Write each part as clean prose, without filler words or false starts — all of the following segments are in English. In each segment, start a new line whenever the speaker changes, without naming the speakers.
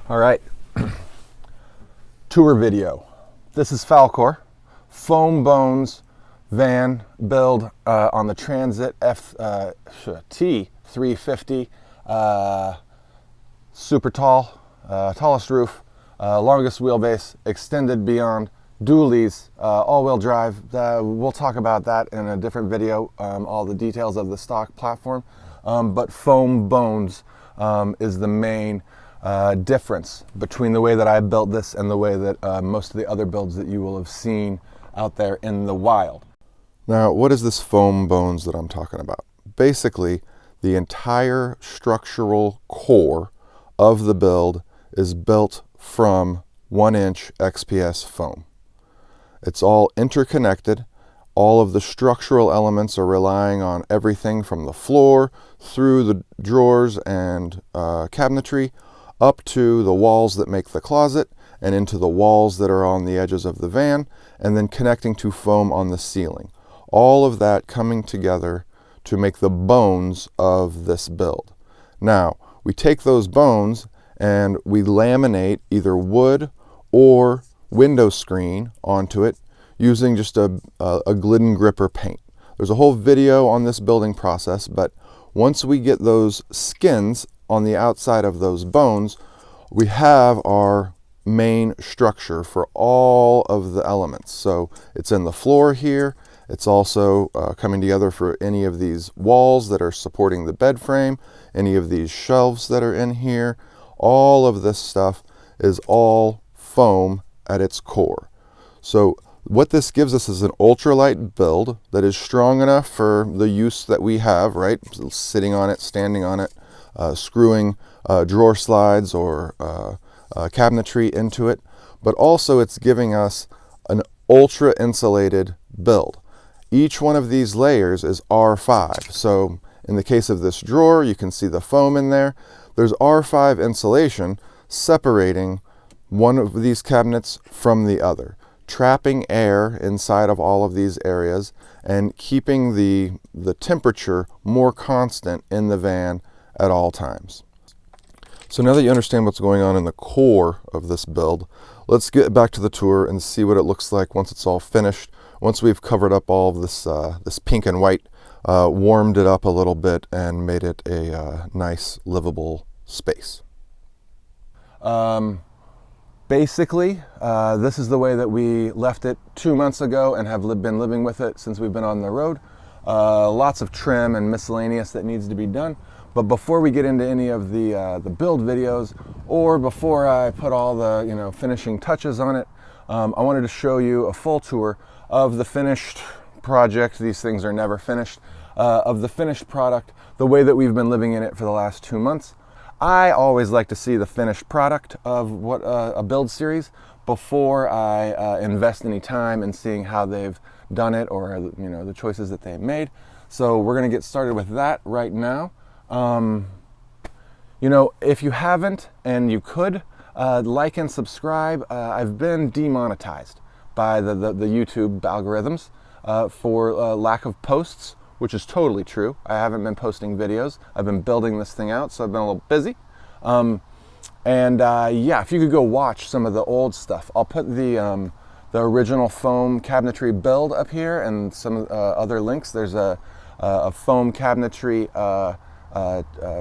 All right, tour video. This is Falcor, foam bones van build on the Transit T350, super tall, tallest roof, longest wheelbase, extended beyond, dualies, all-wheel drive. We'll talk about that in a different video, all the details of the stock platform, but foam bones is the main difference between the way that I built this and the way that most of the other builds that you will have seen out there in the wild.
Now, what is this foam bones that I'm talking about? Basically, the entire structural core of the build is built from 1-inch XPS foam. It's all interconnected. All of the structural elements are relying on everything from the floor through the drawers and cabinetry up to the walls that make the closet and into the walls that are on the edges of the van, and then connecting to foam on the ceiling. All of that coming together to make the bones of this build. Now, we take those bones and we laminate either wood or window screen onto it using just a Glidden gripper paint. There's a whole video on this building process, but once we get those skins on the outside of those bones, we have our main structure for all of the elements. So it's in the floor here. It's also coming together for any of these walls that are supporting the bed frame, any of these shelves that are in here. All of this stuff is all foam at its core. So what this gives us is an ultralight build that is strong enough for the use that we have, right? Sitting on it, standing on it, screwing drawer slides or cabinetry into it, but also it's giving us an ultra insulated build. Each one of these layers is R5. So in the case of this drawer, you can see the foam in there. There's R5 insulation separating one of these cabinets from the other, trapping air inside of all of these areas and keeping the temperature more constant in the van at all times. So now that you understand what's going on in the core of this build, let's get back to the tour and see what it looks like once it's all finished. Once we've covered up all of this, this pink and white, warmed it up a little bit and made it a nice livable space.
Basically, this is the way that we left it 2 months ago and have been living with it since we've been on the road. Lots of trim and miscellaneous that needs to be done. But before we get into any of the build videos, or before I put all the finishing touches on it, I wanted to show you a full tour of the finished project. These things are never finished. Of the finished product, the way that we've been living in it for the last 2 months. I always like to see the finished product of what a build series before I invest any time in seeing how they've done it or the choices that they've made. So we're going to get started with that right now. If you haven't and you could like and subscribe, I've been demonetized by the YouTube algorithms for lack of posts, which is totally true. I haven't been posting videos. I've been building this thing out, so I've been a little busy. Yeah, if you could go watch some of the old stuff. I'll put the original foam cabinetry build up here and some other links. There's a foam cabinetry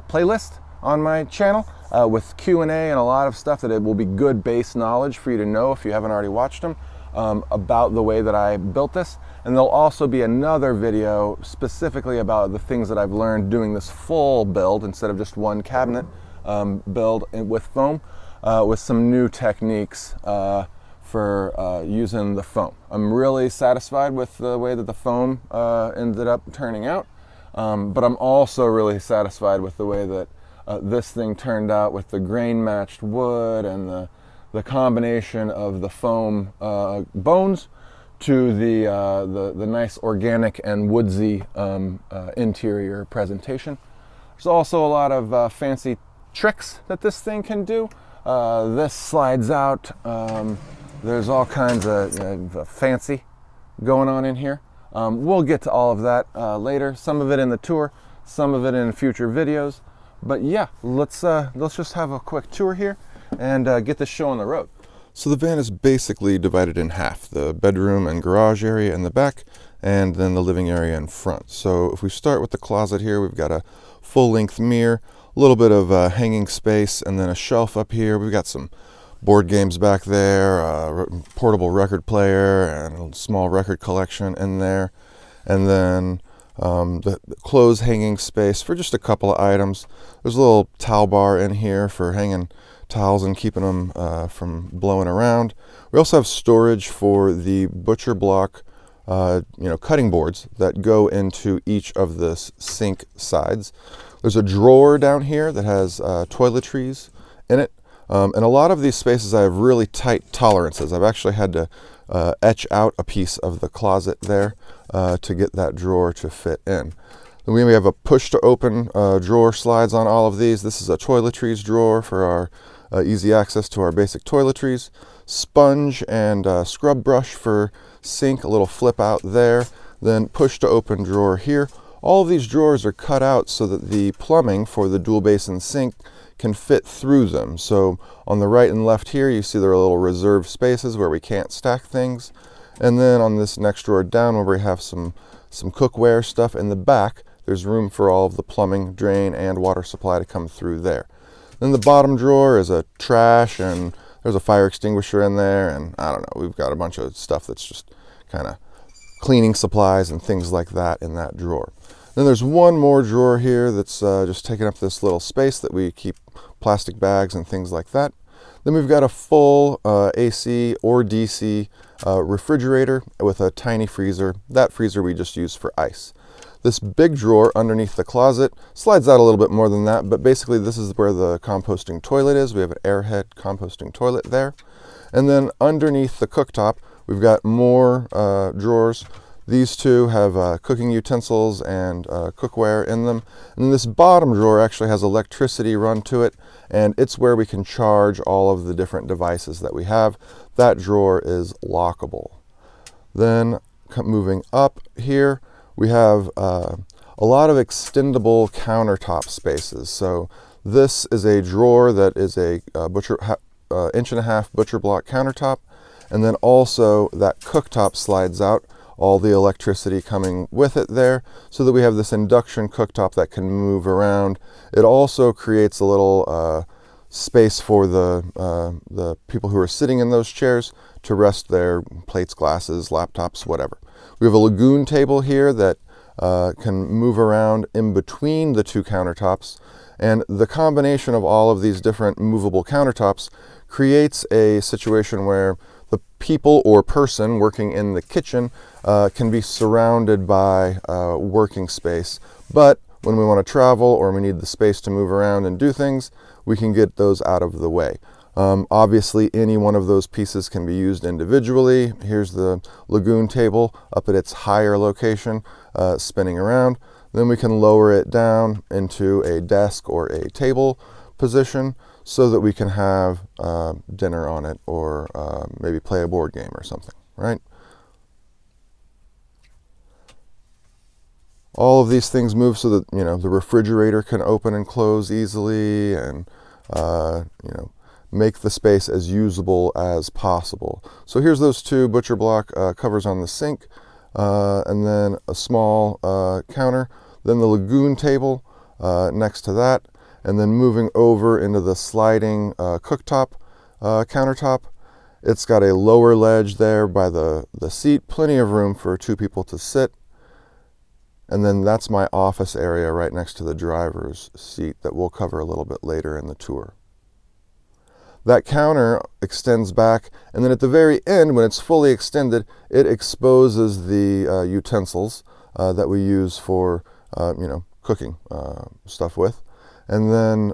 playlist on my channel with Q&A and a lot of stuff that it will be good base knowledge for you to know if you haven't already watched them about the way that I built this. And there'll also be another video specifically about the things that I've learned doing this full build instead of just one cabinet build with foam with some new techniques for using the foam. I'm really satisfied with the way that the foam ended up turning out, but I'm also really satisfied with the way that this thing turned out with the grain matched wood and the combination of the foam bones to the nice organic and woodsy interior presentation. There's also a lot of fancy tricks that this thing can do. This slides out. There's all kinds of fancy going on in here. We'll get to all of that later. Some of it in the tour, some of it in future videos. But yeah, let's just have a quick tour here and get this show on the road.
So the van is basically divided in half, the bedroom and garage area in the back, and then the living area in front. So if we start with the closet here, we've got a full-length mirror, a little bit of hanging space, and then a shelf up here. We've got some board games back there, a portable record player, and a small record collection in there. And then the clothes hanging space for just a couple of items. There's a little towel bar in here for hanging towels and keeping them from blowing around. We also have storage for the butcher block cutting boards that go into each of the sink sides. There's a drawer down here that has toiletries in it. And a lot of these spaces I have really tight tolerances. I've actually had to etch out a piece of the closet there to get that drawer to fit in. Then we have a push to open drawer slides on all of these. This is a toiletries drawer for our easy access to our basic toiletries. Sponge and scrub brush for sink, a little flip out there. Then push to open drawer here. All of these drawers are cut out so that the plumbing for the dual basin sink can fit through them. So on the right and left here, you see there are little reserved spaces where we can't stack things. And then on this next drawer down where we have some cookware stuff in the back, there's room for all of the plumbing, drain, and water supply to come through there. Then the bottom drawer is a trash, and there's a fire extinguisher in there, and I don't know, we've got a bunch of stuff that's just kind of cleaning supplies and things like that in that drawer. Then there's one more drawer here that's just taking up this little space that we keep plastic bags and things like that. Then we've got a full AC or DC refrigerator with a tiny freezer. That freezer we just use for ice. This big drawer underneath the closet slides out a little bit more than that, but basically this is where the composting toilet is. We have an airhead composting toilet there. And then underneath the cooktop, we've got more drawers. These two have cooking utensils and cookware in them. And then this bottom drawer actually has electricity run to it, and it's where we can charge all of the different devices that we have. That drawer is lockable. Then moving up here, we have a lot of extendable countertop spaces. So this is a drawer that is a inch-and-a-half butcher block countertop, and then also that cooktop slides out, all the electricity coming with it there, so that we have this induction cooktop that can move around. It also creates a little space for the people who are sitting in those chairs to rest their plates, glasses, laptops, whatever. We have a Lagun Table here that can move around in between the two countertops, and the combination of all of these different movable countertops creates a situation where the people or person working in the kitchen can be surrounded by working space. But when we want to travel or we need the space to move around and do things, we can get those out of the way. Obviously, any one of those pieces can be used individually. Here's the Lagun Table up at its higher location, spinning around. Then we can lower it down into a desk or a table position so that we can have dinner on it, or maybe play a board game or something, right? All of these things move so that, you know, the refrigerator can open and close easily, and make the space as usable as possible. So here's those two butcher block covers on the sink, and then a small counter, then the Lagun Table next to that, and then moving over into the sliding cooktop countertop. It's got a lower ledge there by the seat, plenty of room for two people to sit. And then that's my office area right next to the driver's seat that we'll cover a little bit later in the tour. That counter extends back, and then at the very end, when it's fully extended, it exposes the utensils that we use for cooking stuff with. And then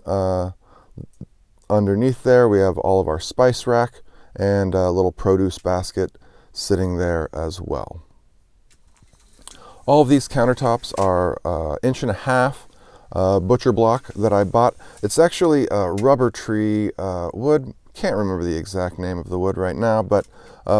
underneath there, we have all of our spice rack and a little produce basket sitting there as well. All of these countertops are 1.5 inch butcher block that I bought. It's actually rubber tree wood. Can't remember the exact name of the wood right now, but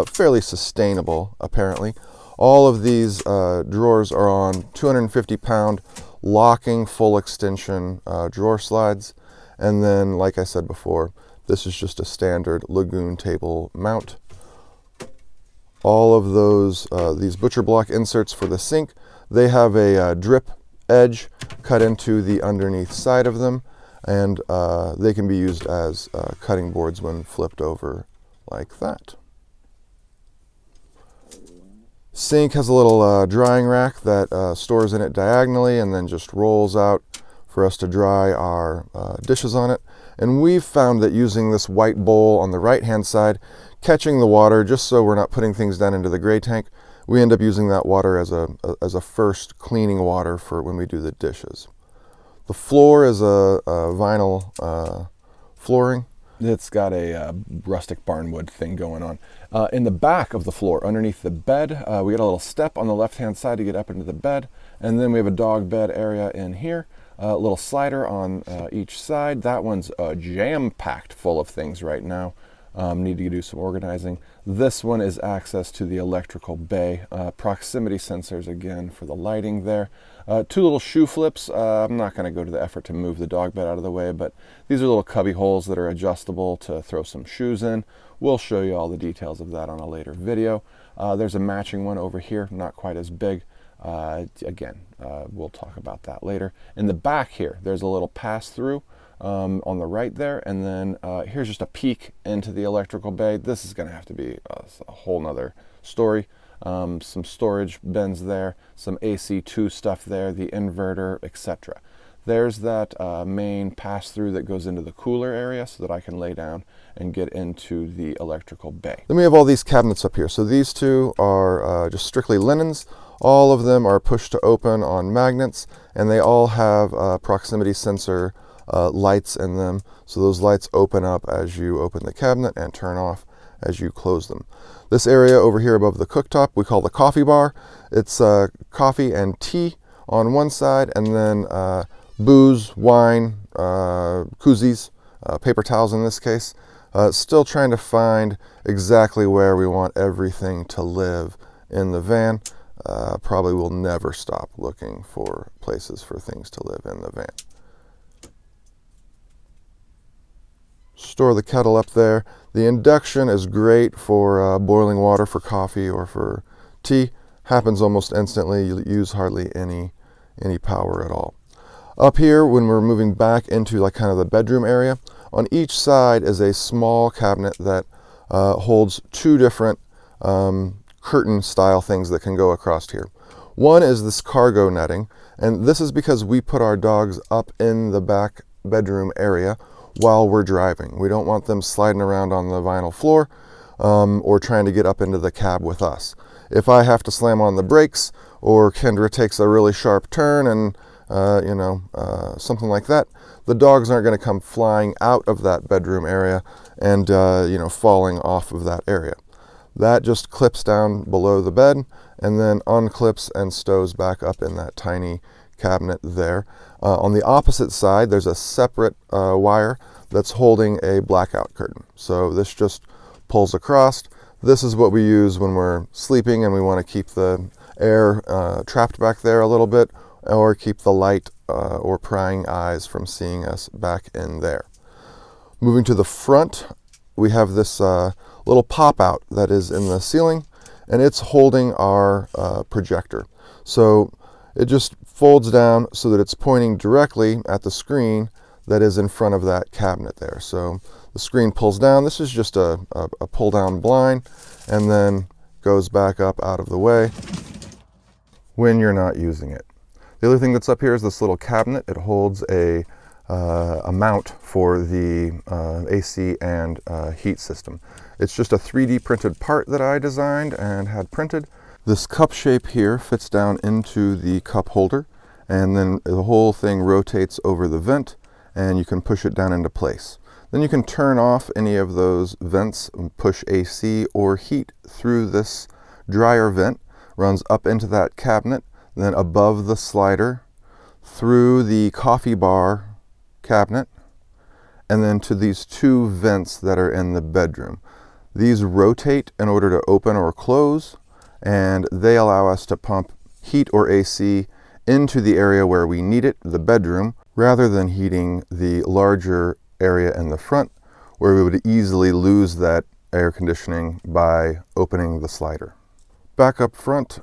fairly sustainable apparently. All of these drawers are on 250-pound locking full extension drawer slides, and then, like I said before, This is just a standard Lagun Table mount. All of those, these butcher block inserts for the sink, they have a drip edge cut into the underneath side of them, and they can be used as cutting boards when flipped over like that. Sink has a little drying rack that stores in it diagonally and then just rolls out for us to dry our dishes on it. And we've found that using this white bowl on the right hand side, catching the water just so we're not putting things down into the gray tank, we end up using that water as a first cleaning water for when we do the dishes. The floor is a vinyl flooring.
It's got a rustic barnwood thing going on. In the back of the floor, underneath the bed, we got a little step on the left-hand side to get up into the bed, and then we have a dog bed area in here. A little slider on each side. That one's jam-packed full of things right now. Need to do some organizing. This one is access to the electrical bay. Proximity sensors again for the lighting there. Two little shoe flips. I'm not going to go to the effort to move the dog bed out of the way, but these are little cubby holes that are adjustable to throw some shoes in. We'll show you all the details of that on a later video. There's a matching one over here, not quite as big. We'll talk about that later. In the back here, there's a little pass-through on the right there, and then here's just a peek into the electrical bay. This is going to have to be a whole nother story. Some storage bins there, some AC2 stuff there, the inverter, etc. There's that main pass-through that goes into the cooler area so that I can lay down and get into the electrical bay.
Then we have all these cabinets up here. So these two are just strictly linens. All of them are push to open on magnets, and they all have proximity sensor lights in them. So those lights open up as you open the cabinet and turn off as you close them. This area over here above the cooktop we call the coffee bar. It's coffee and tea on one side, and then booze, wine, koozies, paper towels in this case. Still trying to find exactly where we want everything to live in the van. Probably will never stop looking for places for things to live in the van. Store the kettle up there. The induction is great for boiling water for coffee or for tea. Happens almost instantly. You use hardly any power at all. Up here, when we're moving back into like kind of the bedroom area, on each side is a small cabinet that holds two different curtain style things that can go across here. One is this cargo netting, and this is because we put our dogs up in the back bedroom area while we're driving. We don't want them sliding around on the vinyl floor or trying to get up into the cab with us. If I have to slam on the brakes, or Kendra takes a really sharp turn and something like that, the dogs aren't going to come flying out of that bedroom area and falling off of that area. That just clips down below the bed and then unclips and stows back up in that tiny cabinet there. On the opposite side, there's a separate wire that's holding a blackout curtain. So this just pulls across. This is what we use when we're sleeping and we want to keep the air trapped back there a little bit, or keep the light or prying eyes from seeing us back in there. Moving to the front, we have this little pop out that is in the ceiling, and it's holding our projector. So it just folds down so that it's pointing directly at the screen that is in front of that cabinet there. So the screen pulls down. This is just a pull down blind, and then goes back up out of the way when you're not using it. The other thing that's up here is this little cabinet. It holds a mount for the AC and heat system. It's just a 3D printed part that I designed and had printed. This cup shape here fits down into the cup holder, and then the whole thing rotates over the vent, and you can push it down into place. Then you can turn off any of those vents and push AC or heat through this dryer vent, runs up into that cabinet, then above the slider, through the coffee bar cabinet, and then to these two vents that are in the bedroom. These rotate in order to open or close, and they allow us to pump heat or AC into the area where we need it, the bedroom, rather than heating the larger area in the front where we would easily lose that air conditioning by opening the slider. Back up front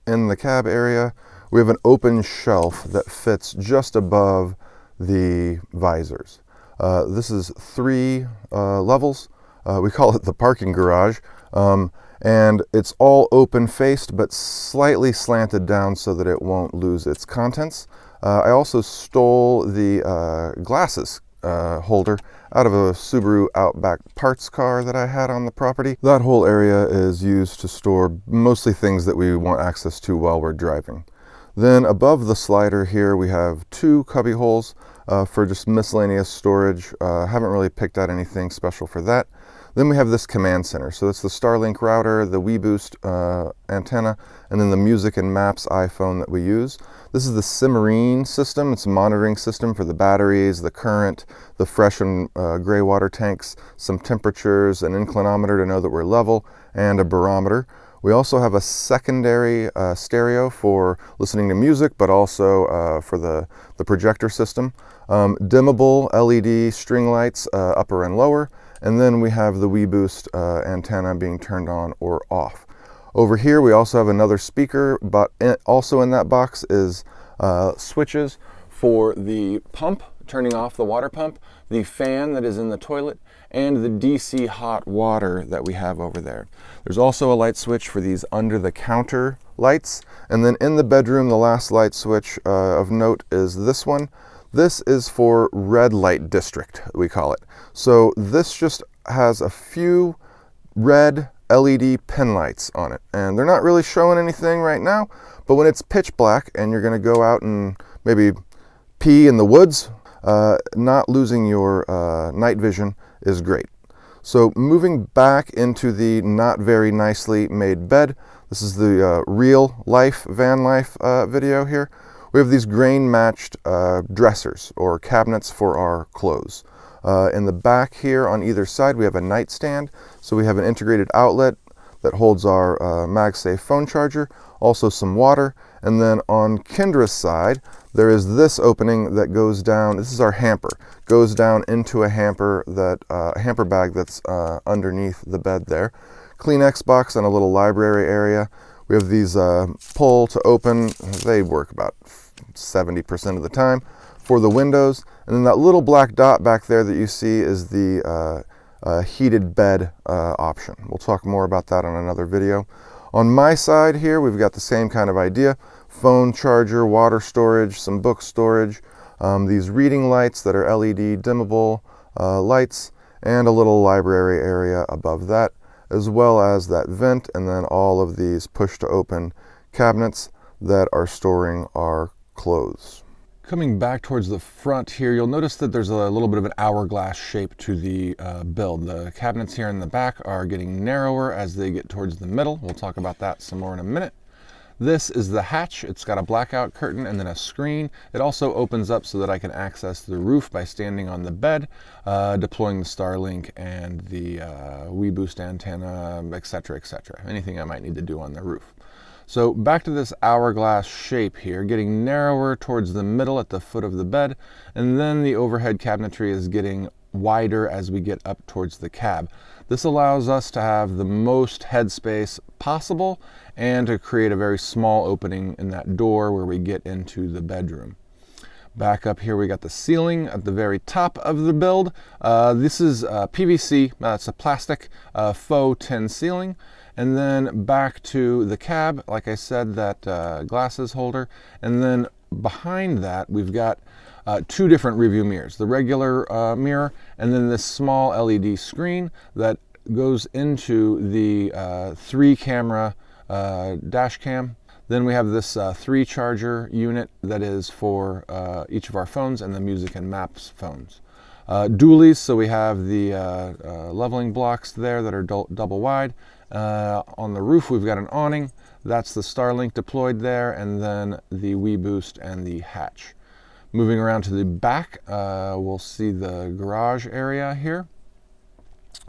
in the cab area, we have an open shelf that fits just above the visors. This is 3 levels. We call it the parking garage. And it's all open faced but slightly slanted down so that it won't lose its contents. I also stole the glasses holder out of a Subaru Outback parts car that I had on the property. That whole area is used to store mostly things that we want access to while we're driving. Then above the slider here we have 2 cubby holes for just miscellaneous storage. Haven't really picked out anything special for that. Then we have this command center. So it's the Starlink router, the Weboost antenna, and then the music and maps iPhone that we use. This is the Simarine system. It's a monitoring system for the batteries, the current, the fresh and gray water tanks, some temperatures, an inclinometer to know that we're level, and a barometer. We also have a secondary stereo for listening to music, but also for the projector system. Dimmable LED string lights, upper and lower. And then we have the Weboost antenna being turned on or off. Over here we also have another speaker, but also in that box is switches for the pump, turning off the water pump, the fan that is in the toilet, and the DC hot water that we have over there. There's also a light switch for these under the counter lights. And then in the bedroom, the last light switch of note is this one. This is for red light district, we call it. So this just has a few red LED pin lights on it. And they're not really showing anything right now, but when it's pitch black and you're gonna go out and maybe pee in the woods, not losing your night vision is great. So moving back into the not very nicely made bed, this is the real life Vanlife video here. We have these grain matched dressers or cabinets for our clothes. In the back here on either side we have a nightstand, so we have an integrated outlet that holds our MagSafe phone charger, also some water, and then on Kendra's side there is this opening that goes down. This is our hamper, goes down into a hamper hamper bag that's underneath the bed there. Kleenex box and a little library area. We have these pull to open. They work about 70% of the time for the windows. And then that little black dot back there that you see is the heated bed option. We'll talk more about that on another video. On my side here, we've got the same kind of idea. Phone charger, water storage, some book storage, these reading lights that are LED dimmable lights, and a little library area above that, as well as that vent, and then all of these push to open cabinets that are storing our clothes. Coming back towards the front here, you'll notice that there's a little bit of an hourglass shape to the build. The cabinets here in the back are getting narrower as they get towards the middle. We'll talk about that some more in a minute. This is the hatch. It's got a blackout curtain and then a screen. It also opens up so that I can access the roof by standing on the bed, deploying the Starlink and the Weboost antenna, etc., etc. Anything I might need to do on the roof. So back to this hourglass shape here, getting narrower towards the middle at the foot of the bed, and then the overhead cabinetry is getting wider as we get up towards the cab. This allows us to have the most headspace possible and to create a very small opening in that door where we get into the bedroom. Back up here we got the ceiling at the very top of the build. This is PVC, it's a plastic faux tin ceiling. And then back to the cab, like I said, that glasses holder. And then behind that we've got 2 different review mirrors, the regular mirror and then this small LED screen that goes into the 3 camera dash cam. Then we have this 3 charger unit that is for each of our phones and the music and maps phones. Dualies, so we have the leveling blocks there that are double wide. On the roof we've got an awning, that's the Starlink deployed there, and then the Weboost and the hatch. Moving around to the back, we'll see the garage area here.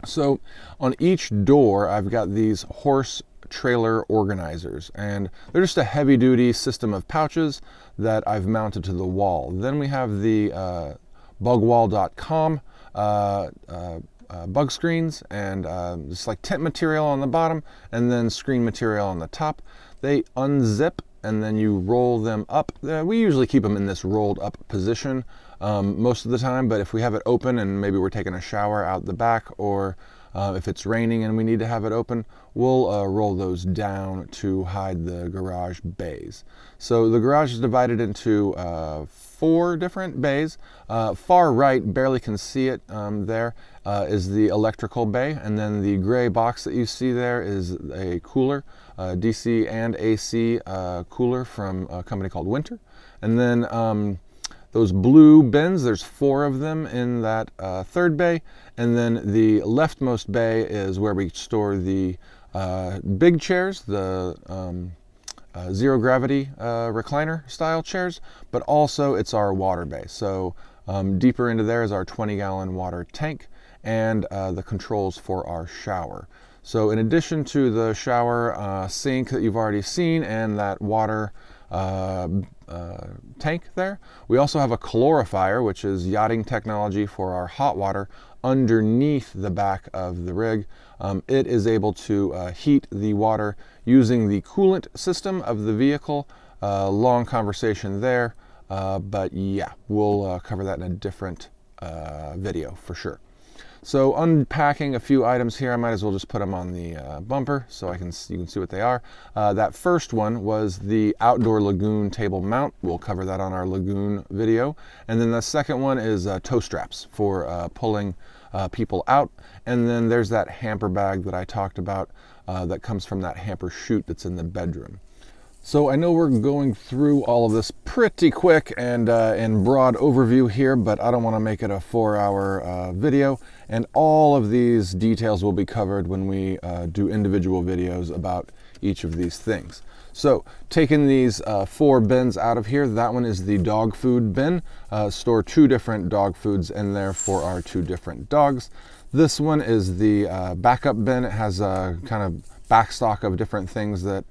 So on each door I've got these horse trailer organizers, and they're just a heavy-duty system of pouches that I've mounted to the wall. Then we have the bugwall.com
bug screens and just like tent material on the bottom and then screen material on the top. They unzip and then you roll them up. We usually keep them in this rolled up position most of the time, but if we have it open and maybe we're taking a shower out the back, or if it's raining and we need to have it open, we'll roll those down to hide the garage bays. So the garage is divided into 4 different bays. Far right, barely can see it there, is the electrical bay, and then the gray box that you see there is a cooler, DC and AC cooler from a company called Winter. And then those blue bins, there's 4 of them in that 3rd bay, and then the leftmost bay is where we store the big chairs, the zero gravity recliner style chairs, but also it's our water bay. So deeper into there is our 20-gallon water tank and the controls for our shower. So in addition to the shower sink that you've already seen and that water tank there, we also have a calorifier, which is yachting technology for our hot water underneath the back of the rig. It is able to heat the water using the coolant system of the vehicle. Long conversation there, but yeah, we'll cover that in a different video for sure. So unpacking a few items here, I might as well just put them on the bumper so you can see what they are. That first one was the outdoor Lagun table mount. We'll cover that on our Lagun video. And then the second one is toe straps for pulling people out. And then there's that hamper bag that I talked about that comes from that hamper chute that's in the bedroom. So I know we're going through all of this pretty quick and in broad overview here, but I don't want to make it a 4-hour video. And all of these details will be covered when we do individual videos about each of these things. So taking these 4 bins out of here, that one is the dog food bin. Store 2 different dog foods in there for our 2 different dogs. This one is the backup bin. It has a kind of backstock of different things that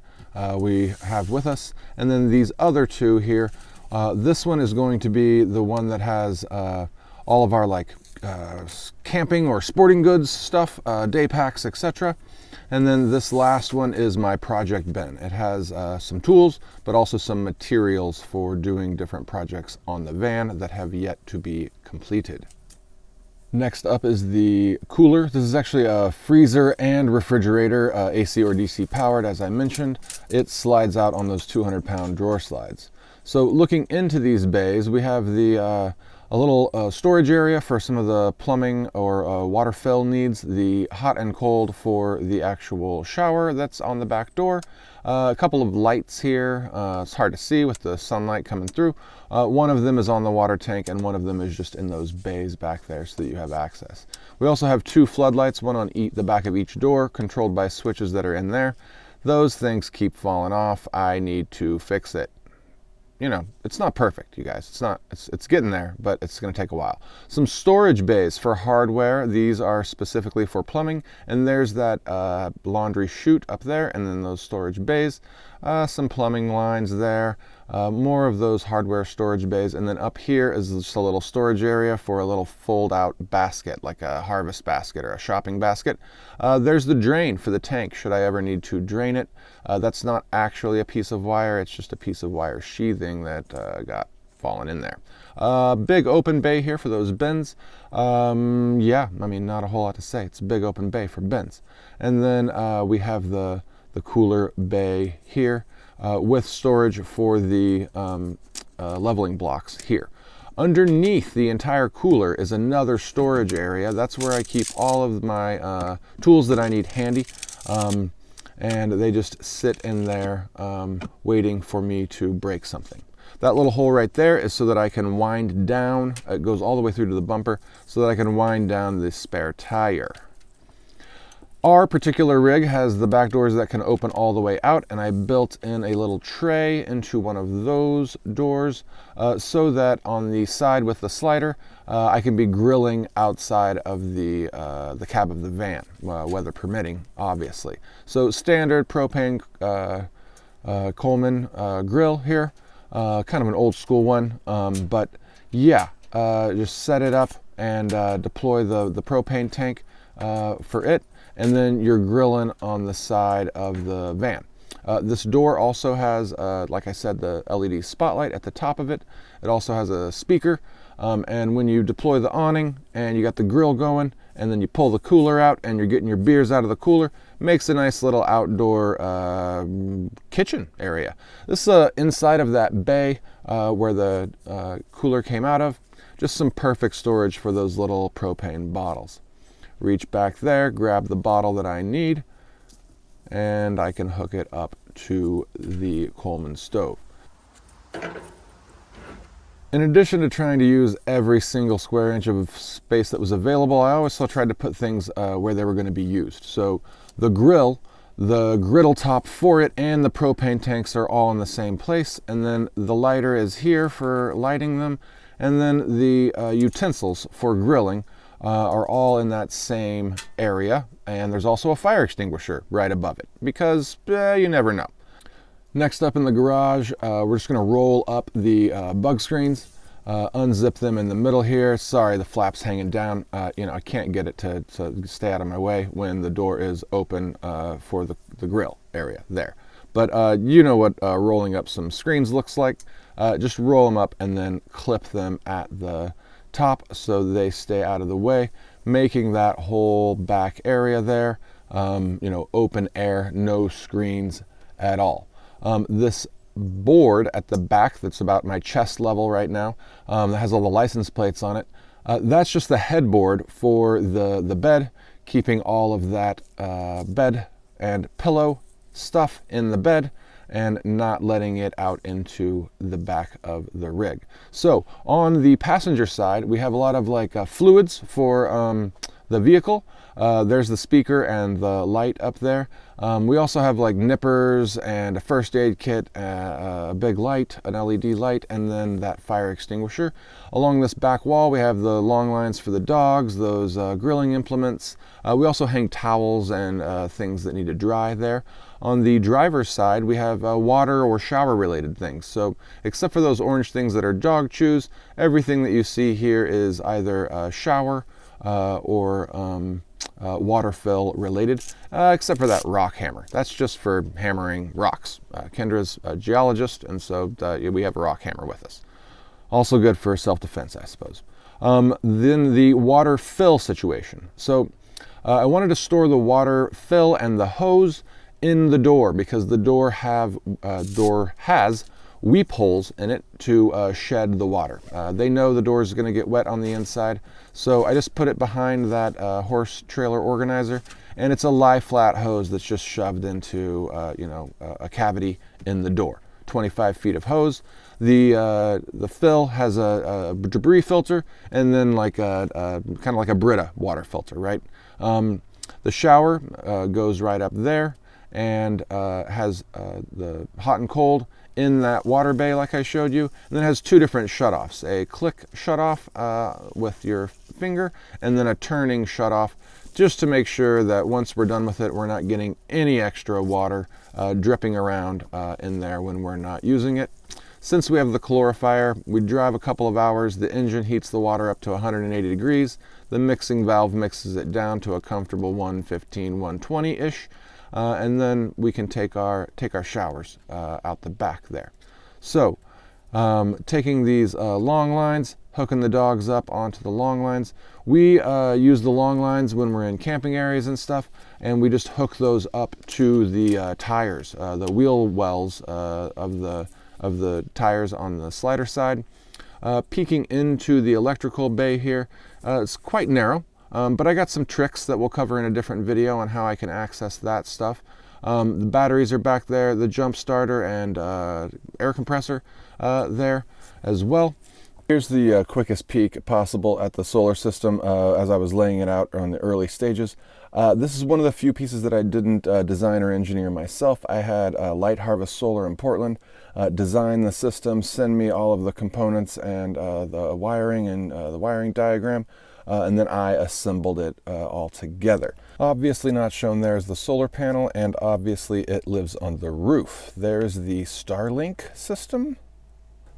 we have with us. And then these other 2 here, this one is going to be the one that has all of our like camping or sporting goods stuff, day packs, etc. And then this last one is my project bin. It has some tools, but also some materials for doing different projects on the van that have yet to be completed. Next up is the cooler. This is actually a freezer and refrigerator, AC or DC powered, as I mentioned. It slides out on those 200-pound drawer slides. So looking into these bays, we have the a little storage area for some of the plumbing or water fill needs, the hot and cold for the actual shower that's on the back door, a couple of lights here. It's hard to see with the sunlight coming through. One of them is on the water tank and one of them is just in those bays back there so that you have access. We also have 2 floodlights, one on the back of each door, controlled by switches that are in there. Those things keep falling off. I need to fix it. You know, it's not perfect, you guys. It's getting there, but it's going to take a while. Some storage bays for hardware. These are specifically for plumbing, and there's that laundry chute up there, and then those storage bays. Some plumbing lines there. More of those hardware storage bays, and then up here is just a little storage area for a little fold-out basket, like a harvest basket or a shopping basket. There's the drain for the tank, should I ever need to drain it. That's not actually a piece of wire, it's just a piece of wire sheathing that got fallen in there. Big open bay here for those bins. Yeah, I mean, not a whole lot to say. It's a big open bay for bins. And then we have the cooler bay here with storage for the leveling blocks here. Underneath the entire cooler is another storage area. That's where I keep all of my tools that I need handy. And they just sit in there waiting for me to break something. That little hole right there is so that I can wind down, it goes all the way through to the bumper, so that I can wind down the spare tire. Our particular rig has the back doors that can open all the way out, and I built in a little tray into one of those doors so that on the side with the slider, I can be grilling outside of the cab of the van, weather permitting, obviously. So standard propane Coleman grill here, kind of an old school one, but yeah, just set it up and deploy the propane tank for it, and then you're grilling on the side of the van. This door also has, like I said, the LED spotlight at the top of it. It also has a speaker, and when you deploy the awning and you got the grill going, and then you pull the cooler out and you're getting your beers out of the cooler, makes a nice little outdoor kitchen area. This is inside of that bay where the cooler came out of. Just some perfect storage for those little propane bottles. Reach back there, grab the bottle that I need, and I can hook it up to the Coleman stove. In addition to trying to use every single square inch of space that was available, I also tried to put things where they were going to be used. So the grill, the griddle top for it, and the propane tanks are all in the same place, and then the lighter is here for lighting them, and then the utensils for grilling are all in that same area, and there's also a fire extinguisher right above it, because you never know. Next up in the garage, we're just going to roll up the bug screens, unzip them in the middle here. Sorry, the flap's hanging down. You know, I can't get it to stay out of my way when the door is open for the grill area there. But you know what rolling up some screens looks like. Just roll them up and then clip them at the top so they stay out of the way, making that whole back area there, you know, open air, no screens at all. This board at the back that's about my chest level right now, that has all the license plates on it, that's just the headboard for the bed, keeping all of that bed and pillow stuff in the bed and not letting it out into the back of the rig. So on the passenger side, we have a lot of like fluids for the vehicle. There's the speaker and the light up there. We also have like nippers and a first aid kit, a big light, an LED light, and then that fire extinguisher. Along this back wall, we have the long lines for the dogs, those grilling implements. We also hang towels and things that need to dry there. On the driver's side, we have water or shower related things. So except for those orange things that are dog chews, everything that you see here is either shower or water fill related, except for that rock hammer. That's just for hammering rocks. Kendra's a geologist, and so we have a rock hammer with us. Also good for self-defense, I suppose. Then the water fill situation. So I wanted to store the water fill and the hose in the door because the door has weep holes in it to shed the water. They know the door is going to get wet on the inside, so I just put it behind that horse trailer organizer, and it's a lie flat hose that's just shoved into you know, a cavity in the door. 25 feet of hose. The fill has a debris filter, and then like a kind of like a Brita water filter, right? The shower goes right up there and has the hot and cold in that water bay like I showed you, and then it has two different shutoffs, a click shutoff with your finger, and then a turning shutoff, just to make sure that once we're done with it, we're not getting any extra water dripping around in there when we're not using it. Since we have the calorifier, we drive a couple of hours, the engine heats the water up to 180 degrees, the mixing valve mixes it down to a comfortable 115, 120-ish, and then we can take our showers out the back there. So taking these long lines, hooking the dogs up onto the long lines. We use the long lines when we're in camping areas and stuff, and we just hook those up to the tires, the wheel wells of the tires on the slider side. Peeking into the electrical bay here, it's quite narrow. But I got some tricks that we'll cover in a different video on how I can access that stuff. The batteries are back there, the jump starter and air compressor there as well. Here's the quickest peek possible at the solar system as I was laying it out on the early stages. This is one of the few pieces that I didn't design or engineer myself. I had Light Harvest Solar in Portland design the system, send me all of the components and the wiring and the wiring diagram. And then I assembled it all together. Obviously not shown there is the solar panel, and obviously it lives on the roof. There's the Starlink system.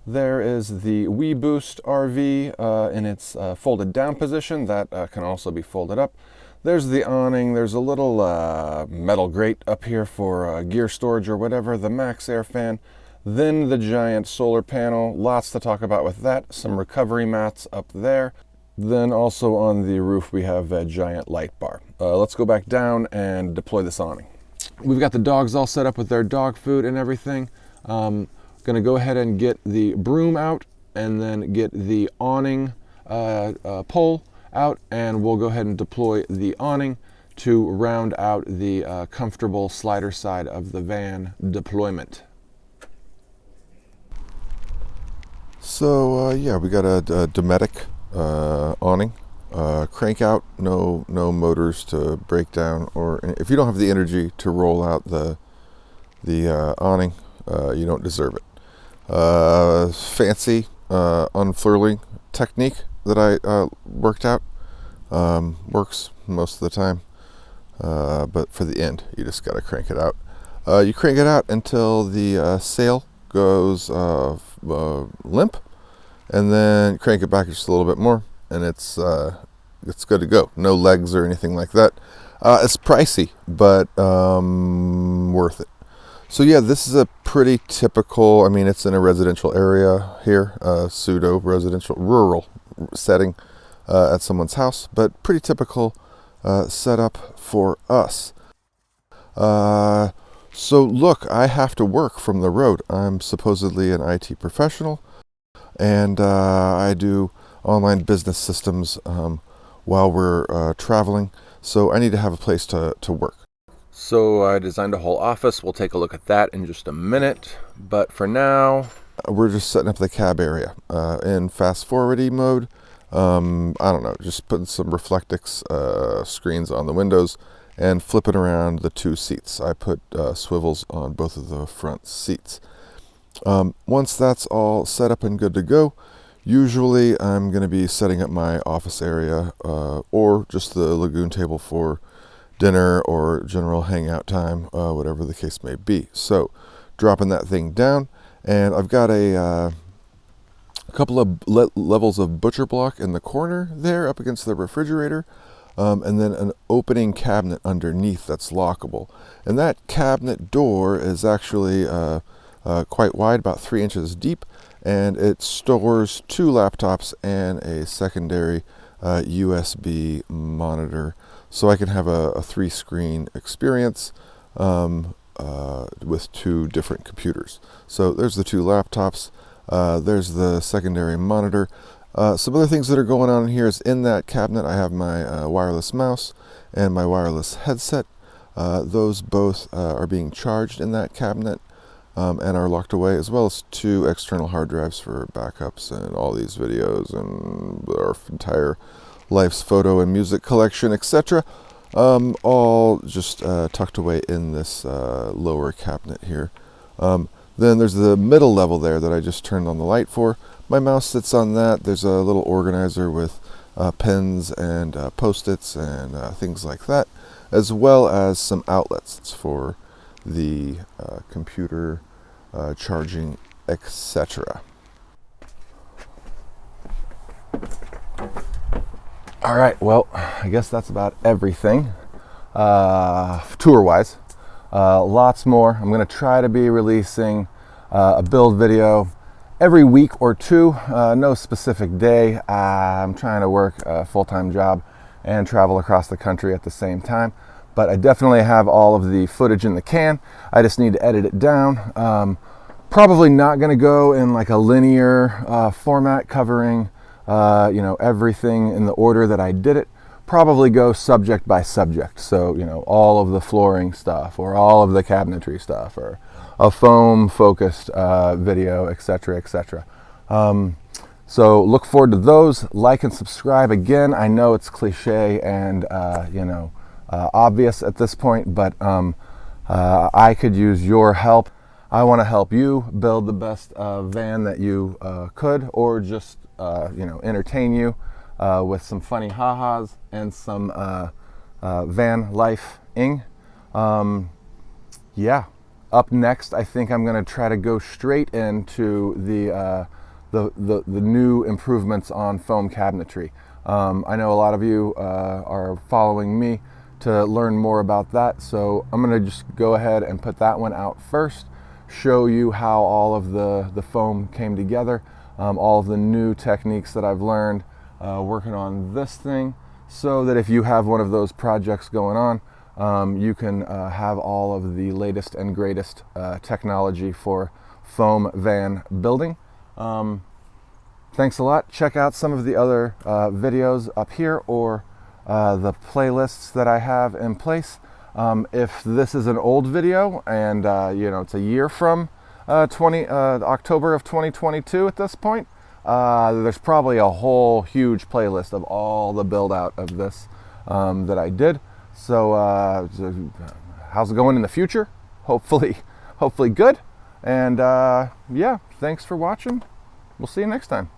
There is the Weboost RV in its folded down position. That can also be folded up. There's the awning. There's a little metal grate up here for gear storage or whatever. The Max Air fan. Then the giant solar panel. Lots to talk about with that. Some recovery mats up there. Then also on the roof we have a giant light bar. Let's go back down and deploy this awning. We've got the dogs all set up with their dog food and everything. Gonna go ahead and get the broom out and then get the awning pole out, and we'll go ahead and deploy the awning to round out the comfortable slider side of the van deployment.
So yeah, we got a Dometic awning, crank out, no motors to break down, or if you don't have the energy to roll out the awning, you don't deserve it. Fancy unfurling technique that I worked out. Works most of the time, but for the end you just gotta crank it out. You crank it out until the sail goes limp, and then crank it back just a little bit more, and it's good to go. No legs or anything like that. It's pricey, but worth it. So yeah, this is a pretty typical, I mean, it's in a residential area here, pseudo residential rural setting at someone's house, but pretty typical setup for us. So look, I have to work from the road. I'm supposedly an IT professional, and I do online business systems while we're traveling, so I need to have a place to work. So I designed a whole office. We'll take a look at that in just a minute, but for now we're just setting up the cab area in fast forwarding mode. I don't know, just putting some Reflectix screens on the windows and flipping around the two seats. I put swivels on both of the front seats. Once that's all set up and good to go, usually I'm going to be setting up my office area or just the Lagun Table for dinner or general hangout time, whatever the case may be. So dropping that thing down, and I've got a couple of levels of butcher block in the corner there up against the refrigerator, and then an opening cabinet underneath that's lockable. And that cabinet door is actually quite wide, about 3 inches deep, and it stores 2 laptops and a secondary USB monitor, so I can have a 3-screen experience with 2 different computers. So there's the 2 laptops, there's the secondary monitor. Some other things that are going on here is in that cabinet I have my wireless mouse and my wireless headset. Those both are being charged in that cabinet and are locked away, as well as 2 external hard drives for backups and all these videos and our entire life's photo and music collection, etc. All just tucked away in this lower cabinet here. Then there's the middle level there that I just turned on the light for. My mouse sits on that. There's a little organizer with pens and post-its and things like that, as well as some outlets for the computer charging, etc. All right, well, I guess that's about everything tour-wise. Lots more. I'm going to try to be releasing a build video every week or 2. No specific day. I'm trying to work a full-time job and travel across the country at the same time. But I definitely have all of the footage in the can. I just need to edit it down. Probably not going to go in like a linear format covering everything in the order that I did it. Probably go subject by subject. So, all of the flooring stuff or all of the cabinetry stuff or a foam focused video, etc., etc. So look forward to those. Like and subscribe. Again, I know it's cliche and, obvious at this point, but I could use your help. I want to help you build the best van that you could, or just entertain you with some funny ha-has and some Vanlife-ing. Yeah,
Up next, I think I'm going to try to go straight into the new improvements on foam cabinetry. I know a lot of you are following me to learn more about that, so I'm going to just go ahead and put that one out first, show you how all of the foam came together, all of the new techniques that I've learned working on this thing, so that if you have one of those projects going on, you can have all of the latest and greatest technology for foam van building. Thanks a lot. Check out some of the other videos up here, or the playlists that I have in place. If this is an old video and you know, it's a year from October of 2022 at this point, there's probably a whole huge playlist of all the build out of this that I did. So how's it going in the future? Hopefully good. And yeah, thanks for watching. We'll see you next time.